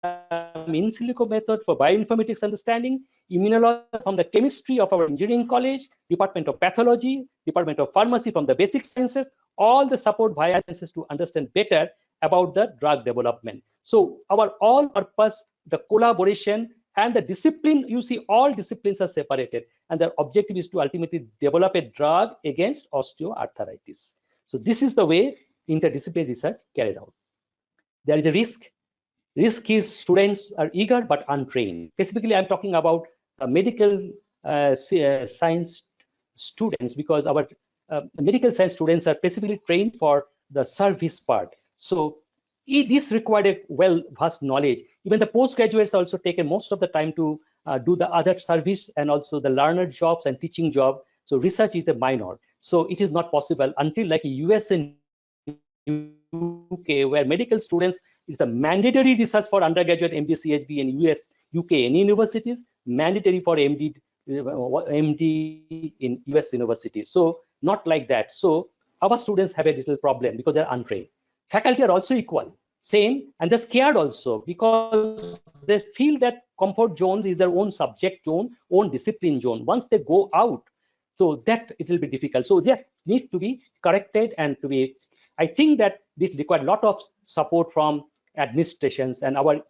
in silico method for bioinformatics understanding, immunology from the chemistry of our engineering college, Department of Pathology, Department of Pharmacy from the basic sciences, all the support via sciences to understand better about the drug development. So our all purpose, the collaboration and the discipline, you see all disciplines are separated, and the objective is to ultimately develop a drug against osteoarthritis. So this is the way interdisciplinary research carried out. There is a risk. Risk is students are eager but untrained. Specifically, I'm talking about medical science students, because our medical science students are specifically trained for the service part. So this required a vast knowledge. Even the postgraduates also taken most of the time to do the other service and also the learner jobs and teaching job. So research is a minor. So it is not possible until like US and UK, where medical students is a mandatory research for undergraduate MD, CHB in US, UK, any universities, mandatory for MD in US universities. So not like that. So our students have a little problem because they're untrained. Faculty are also equal, same, and they're scared also because they feel that comfort zones is their own subject zone, own discipline zone. Once they go out, so that it will be difficult. So that need to be corrected and to be, I think that this requires a lot of support from administrations and our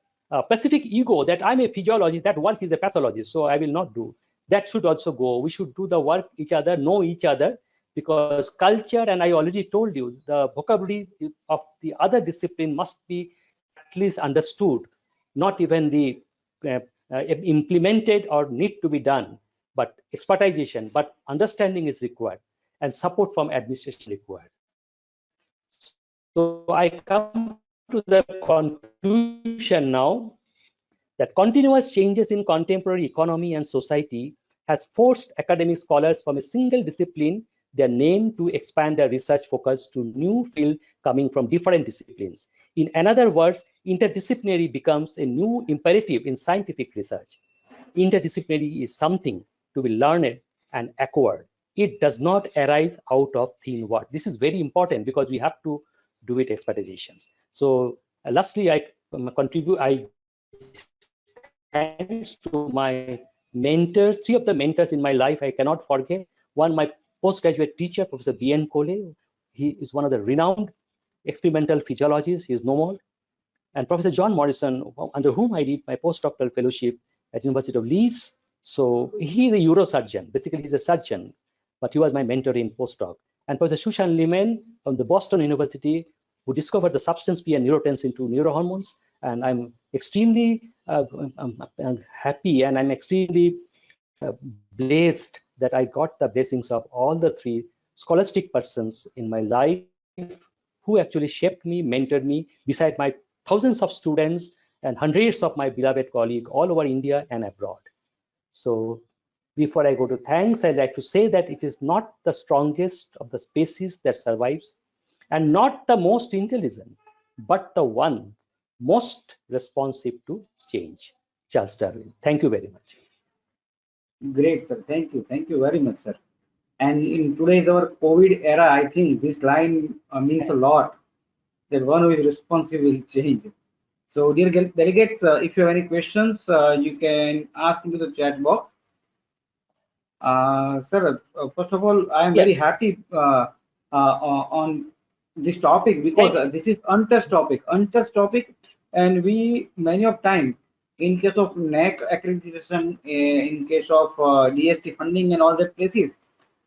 specific ego that I'm a physiologist, that work is a pathologist, so I will not do. That should also go. We should do the work each other, know each other, because culture, and I already told you, the vocabulary of the other discipline must be at least understood, not even the implemented or need to be done, but expertization, but understanding is required and support from administration required. So I come to the conclusion now that continuous changes in contemporary economy and society has forced academic scholars from a single discipline their name to expand their research focus to new field coming from different disciplines. In other words, interdisciplinary becomes a new imperative in scientific research. Interdisciplinary is something to be learned and acquired. It does not arise out of thin word. This is very important because we have to do it expertizations. So lastly, I I thanks to my mentors, three of the mentors in my life I cannot forget. One, my postgraduate teacher, Professor B.N. Cole. He is one of the renowned experimental physiologists. He is no more. And Professor John Morrison, under whom I did my postdoctoral fellowship at University of Leeds. So he is a neurosurgeon. Basically, he's a surgeon, but he was my mentor in postdoc. And Professor Shushan Liman from the Boston University, who discovered the substance P and neurotensin to neurohormones. And I'm extremely happy, and I'm extremely blessed that I got the blessings of all the three scholastic persons in my life who actually shaped me, mentored me, beside my thousands of students and hundreds of my beloved colleagues all over India and abroad. So before I go to thanks, I'd like to say that it is not the strongest of the species that survives, and not the most intelligent, but the one most responsive to change. Charles Darwin. Thank you very much. Great, sir. Thank you. Thank you very much, sir. And in today's our COVID era, I think this line means a lot. That one who is responsive will change. So, dear delegates, if you have any questions, you can ask into the chat box. Sir, first of all, I am very happy on this topic, because this is untouched topic, and we many of time, in case of NAC accreditation, in case of DST funding and all that places,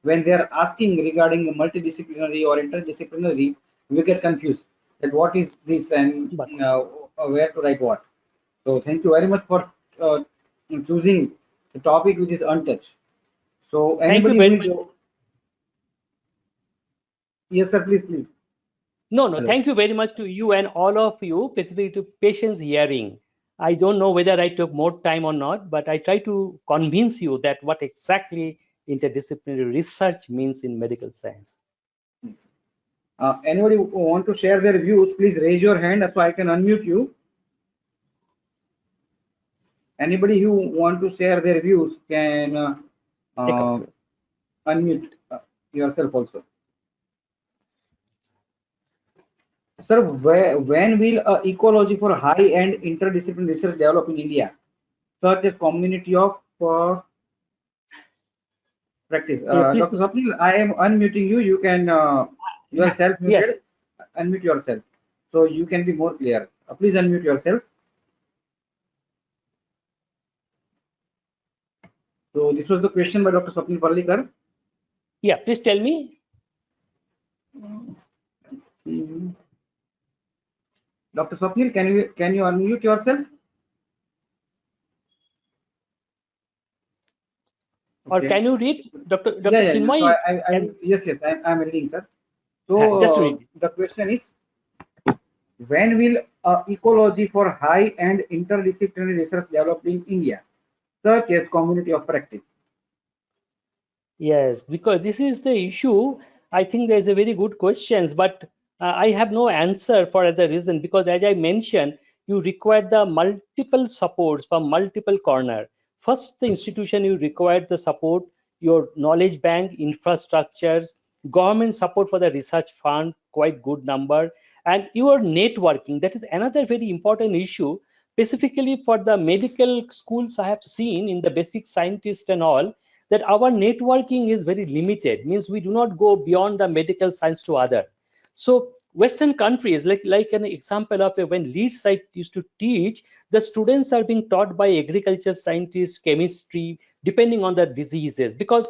when they are asking regarding multidisciplinary or interdisciplinary, we get confused that what is this and where to write what. So thank you very much for choosing the topic which is untouched. So anybody who is, yes sir, please. No, hello. Thank you very much to you and all of you, specifically to patients hearing. I don't know whether I took more time or not, but I try to convince you that what exactly interdisciplinary research means in medical science. Anybody who want to share their views, please raise your hand so I can unmute you. Anybody who want to share their views can unmute yourself also. Sir, when will ecology for high-end interdisciplinary research develop in India, such as community of practice? Dr. Swapnil, I am unmuting you. You can yourself muted. Yes. Unmute yourself, so you can be more clear. Please unmute yourself. So this was the question by Dr. Swapnil Parlikar. Yeah, please tell me. Dr. Swapnil, can you unmute yourself? Or can you read, Dr. Yeah, Chinmoy? So yes, I'm reading, sir. So just read. The question is, when will ecology for high-end interdisciplinary research develop in India, such as community of practice? Yes, because this is the issue. I think there's a very good questions, but I have no answer for the reason, because as I mentioned, you require the multiple supports from multiple corner. First, the institution, you require the support, your knowledge bank, infrastructures, government support for the research fund, quite good number, and your networking. That is another very important issue, specifically for the medical schools. I have seen in the basic scientists and all, that our networking is very limited, means we do not go beyond the medical science to other. So Western countries, like an example of when Leeds I used to teach, the students are being taught by agriculture scientists, chemistry, depending on the diseases, because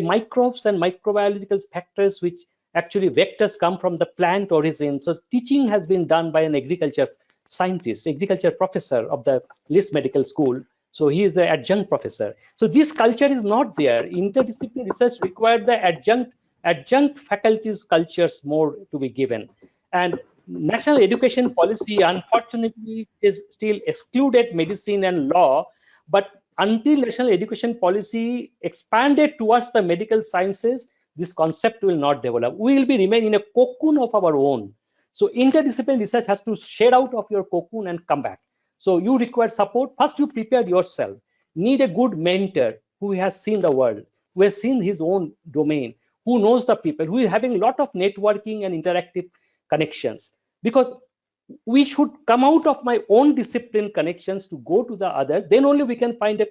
microbes and microbiological factors, which actually vectors come from the plant origin. So teaching has been done by an agriculture scientist, agriculture professor of the Leeds Medical School. So he is the adjunct professor. So this culture is not there. Interdisciplinary research required the adjunct faculties cultures more to be given. And national education policy, unfortunately, is still excluded medicine and law. But until national education policy expanded towards the medical sciences, this concept will not develop. We will be remain in a cocoon of our own. So interdisciplinary research has to shed out of your cocoon and come back. So you require support. First, you prepare yourself. Need a good mentor who has seen the world, who has seen his own domain, who knows the people, who is having a lot of networking and interactive connections. Because we should come out of my own discipline connections to go to the others. Then only we can find a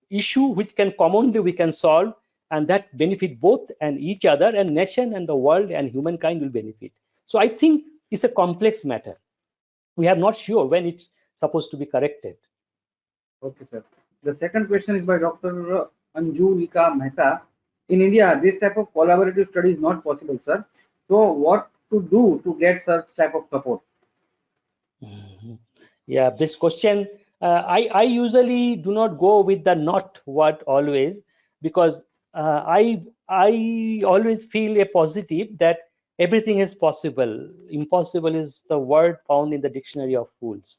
issue which can commonly we can solve, and that benefit both and each other, and nation and the world and humankind will benefit. So I think it's a complex matter. We are not sure when it's supposed to be corrected. Okay, sir. The second question is by Dr. Anjulika Mehta. In India, this type of collaborative study is not possible, sir. So, what to do to get such type of support? Yeah, this question, I usually do not go with the not word always, because I always feel a positive that everything is possible. Impossible is the word found in the dictionary of fools.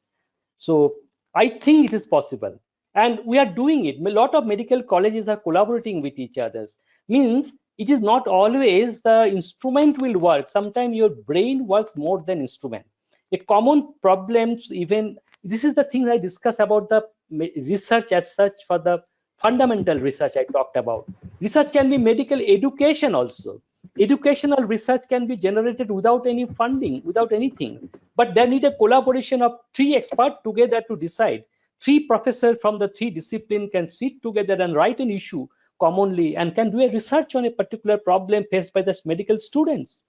So I think it is possible, and we are doing it. A lot of medical colleges are collaborating with each others. Means it is not always the instrument will work. Sometimes your brain works more than instrument. A common problems, even this is the thing I discuss about the research as such. For the fundamental research I talked about, research can be medical education also. Educational research can be generated without any funding, without anything, but there need a collaboration of 3 experts together to decide. 3 professors from the 3 disciplines can sit together and write an issue commonly, and can do a research on a particular problem faced by the medical students.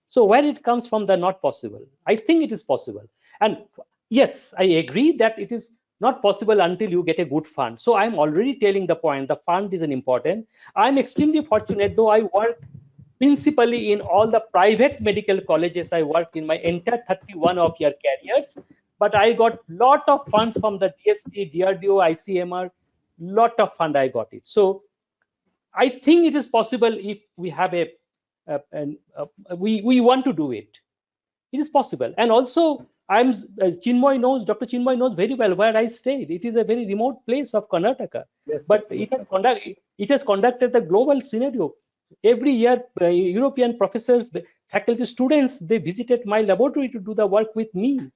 So where it comes from, the not possible, I think it is possible. And yes, I agree that it is not possible until you get a good fund. So I'm already telling the point, the fund is an important. I'm extremely fortunate, though I work principally in all the private medical colleges. I worked in my entire 31 of year careers, but I got lot of funds from the DST, DRDO, ICMR, lot of fund I got it. So I think it is possible if we have we want to do it. It is possible. And also, Chinmoy knows, Dr. Chinmoy knows very well where I stayed. It is a very remote place of Karnataka, Yes, but yes, it has conducted the global scenario. Every year, European professors, faculty, students, they visited my laboratory to do the work with me.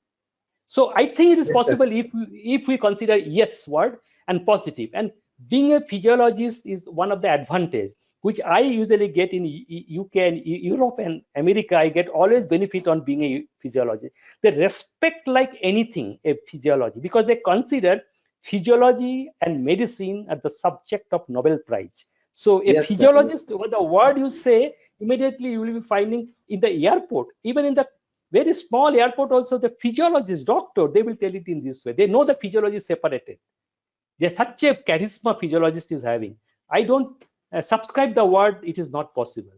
So I think it is Yes, possible if we consider yes word and positive. And being a physiologist is one of the advantage which I usually get in UK and Europe and America. I get always benefit on being a physiologist. They respect like anything a physiology, because they consider physiology and medicine as the subject of Nobel Prize. So a Yes, sir. physiologist, what the word you say, immediately you will be finding in the airport, even in the very small airport also, the physiologist, doctor, they will tell it in this way. They know the physiology is separated. There's such a charisma physiologist is having. I don't subscribe the word, it is not possible.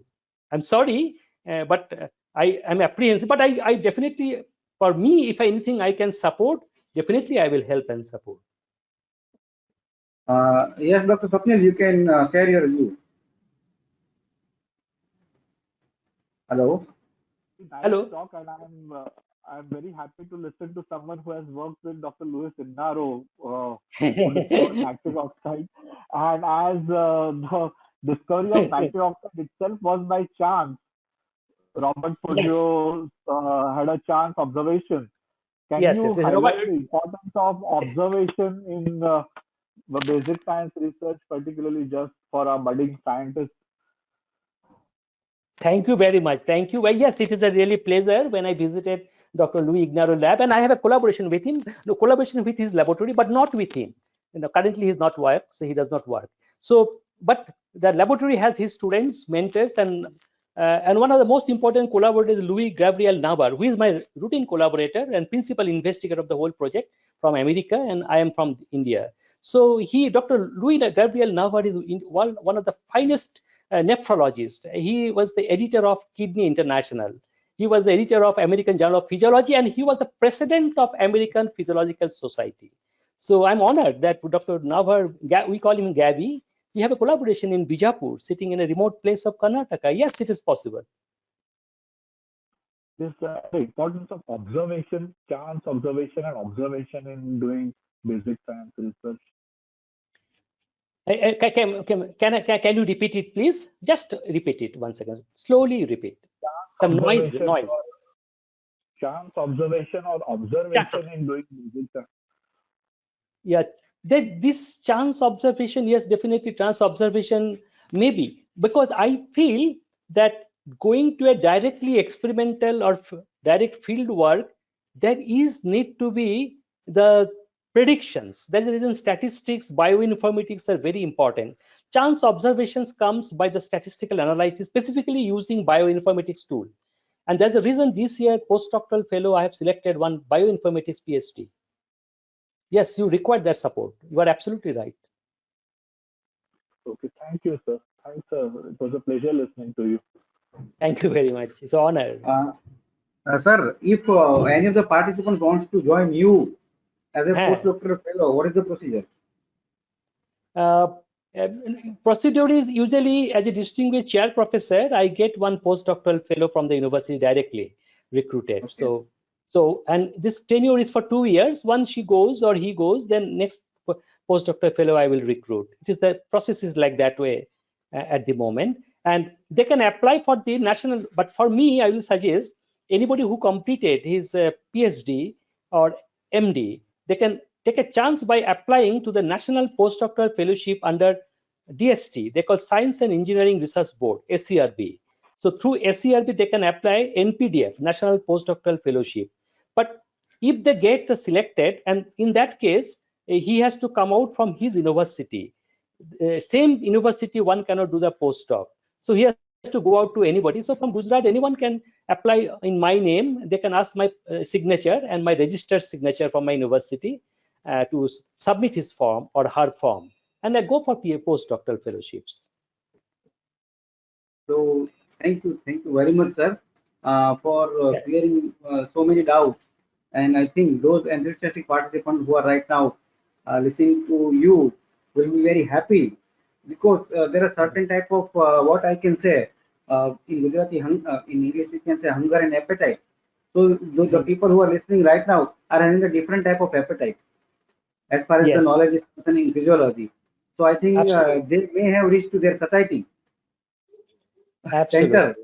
I'm sorry, but I am apprehensive. But I definitely, for me, if anything I can support, definitely I will help and support. Yes, Dr. Swapnil, you can share your view. Hello. Nice Hello. talk, and I'm very happy to listen to someone who has worked with Dr. Luis Ignaro, who discovered nitric oxide. And as the discovery of nitric oxide itself was by chance, Robert Poggio had a chance observation. Can Yes, you yes, yes, highlight Robert. the importance of observation in the basic science research, particularly just for a budding scientist? Thank you very much. Thank you. Well, yes, it is a really pleasure when I visited Dr. Louis Ignaro lab, and I have a collaboration with him, no collaboration with his laboratory, but not with him. Currently he's not work, so he does not work. So, but the laboratory has his students, mentors, and one of the most important collaborators is Louis Gabriel Navar, who is my routine collaborator and principal investigator of the whole project from America, and I am from India. So Dr. Louis Gabriel Navar is one of the finest nephrologist. He was the editor of Kidney International. He was the editor of American Journal of Physiology, and he was the president of American Physiological Society. So I'm honored that Dr. Navar, we call him Gabby, we have a collaboration in Bijapur, sitting in a remote place of Karnataka. Yes, it is possible. This the importance of observation, chance observation, and observation in doing basic science research. Can you repeat it, please? Just repeat it once again. Slowly repeat. Some noise. Chance observation or observation in doing basic science. Yeah, this chance observation, yes, definitely chance observation, maybe, because I feel that going to a directly experimental or direct field work there is need to be the predictions. That's the reason statistics, bioinformatics are very important. Chance observations comes by the statistical analysis, specifically using bioinformatics tool. And there's a reason this year postdoctoral fellow I have selected one bioinformatics PhD. Yes, you require that support. You are absolutely right. Okay, thank you, sir. Thanks, sir. It was a pleasure listening to you. Thank you very much. It's an honor. Sir, if any of the participants wants to join you as a Huh. postdoctoral fellow, what is the procedure? Procedure is usually, as a distinguished chair professor, I get one postdoctoral fellow from the university directly recruited. Okay. And this tenure is for 2 years. Once she goes or he goes, then next postdoctoral fellow I will recruit. It is the process is like that way at the moment, and they can apply for the national. But for me, I will suggest anybody who completed his PhD or MD, they can take a chance by applying to the National Postdoctoral Fellowship under DST. They call Science and Engineering Research Board, SCRB. So through SCRB, they can apply NPDF, National Postdoctoral Fellowship. But if they get selected, and in that case, he has to come out from his university. Same university, one cannot do the postdoc. So he has to go out to anybody. So from Gujarat, anyone can apply in my name. They can ask my signature and my registered signature from my university to submit his form or her form, and I go for postdoctoral fellowships. So thank you very much, sir, for clearing so many doubts. And I think those enthusiastic participants who are right now listening to you will be very happy, because there are certain type of what I can say in Gujarati, in English we can say hunger and appetite. So the people who are listening right now are having a different type of appetite as far as the Yes. knowledge is concerned in physiology. So I think they may have reached to their satiety Absolutely. center,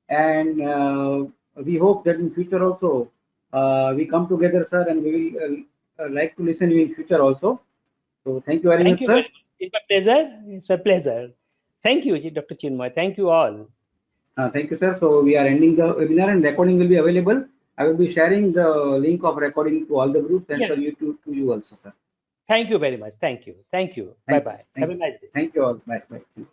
and we hope that in future also we come together, sir, and we will like to listen you in future also. So thank you very Thank much, you sir. very much. It's a pleasure. It's a pleasure. Thank you, Dr. Chinmoy. Thank you all. Thank you, sir. So we are ending the webinar, and recording will be available. I will be sharing the link of recording to all the groups and for you to you also, sir. Thank you very much. Thank you. Thank you. Bye bye. Have a nice day. Thank you all. Bye. Bye.